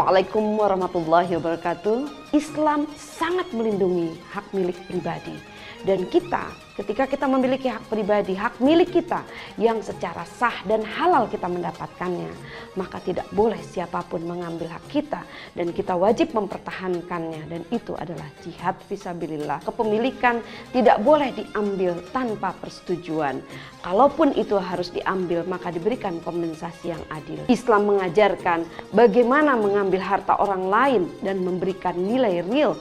Assalamualaikum warahmatullahi wabarakatuh. Islam sangat melindungi hak milik pribadi. Dan ketika kita memiliki hak pribadi, hak milik kita yang secara sah dan halal kita mendapatkannya, maka tidak boleh siapapun mengambil hak kita dan kita wajib mempertahankannya, dan itu adalah jihad fisabilillah. Kepemilikan tidak boleh diambil tanpa persetujuan. Kalaupun itu harus diambil, maka diberikan kompensasi yang adil. Islam mengajarkan bagaimana mengambil harta orang lain dan memberikan nilai real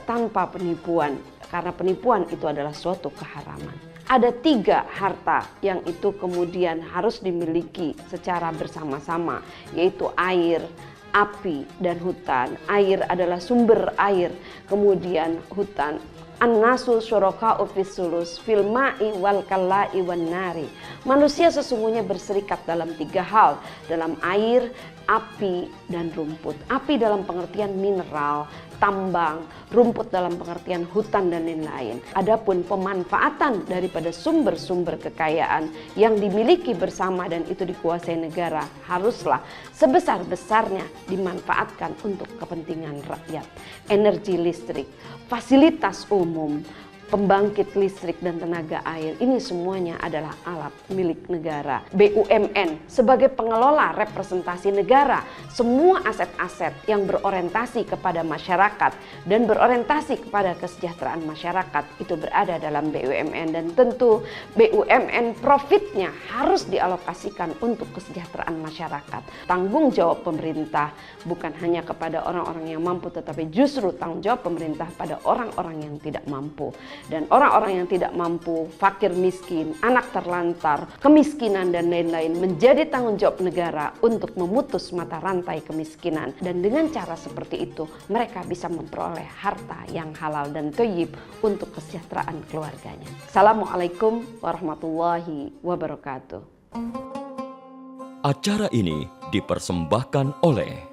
tanpa penipuan. Karena penipuan itu adalah suatu keharaman. Ada 3 harta yang itu kemudian harus dimiliki secara bersama-sama, yaitu air, api, dan hutan. Air adalah sumber air, kemudian hutan. An-nasu syuraka'u fis sulus fil ma'i wal kala'i wan nari. Manusia sesungguhnya berserikat dalam 3 hal, dalam air, api, dan rumput. Api dalam pengertian mineral, tambang, rumput dalam pengertian hutan, dan lain-lain. Adapun pemanfaatan daripada sumber-sumber kekayaan yang dimiliki bersama dan itu dikuasai negara haruslah sebesar-besarnya dimanfaatkan untuk kepentingan rakyat. Energi listrik, fasilitas umum, pembangkit listrik dan tenaga air, ini semuanya adalah alat milik negara. BUMN sebagai pengelola representasi negara, semua aset-aset yang berorientasi kepada masyarakat dan berorientasi kepada kesejahteraan masyarakat itu berada dalam BUMN, dan tentu BUMN profitnya harus dialokasikan untuk kesejahteraan masyarakat. Tanggung jawab pemerintah bukan hanya kepada orang-orang yang mampu, tetapi justru tanggung jawab pemerintah pada orang-orang yang tidak mampu. Dan orang-orang yang tidak mampu, fakir miskin, anak terlantar, kemiskinan, dan lain-lain menjadi tanggung jawab negara untuk memutus mata rantai kemiskinan. Dan dengan cara seperti itu mereka bisa memperoleh harta yang halal dan thayyib untuk kesejahteraan keluarganya. Assalamualaikum warahmatullahi wabarakatuh. Acara ini dipersembahkan oleh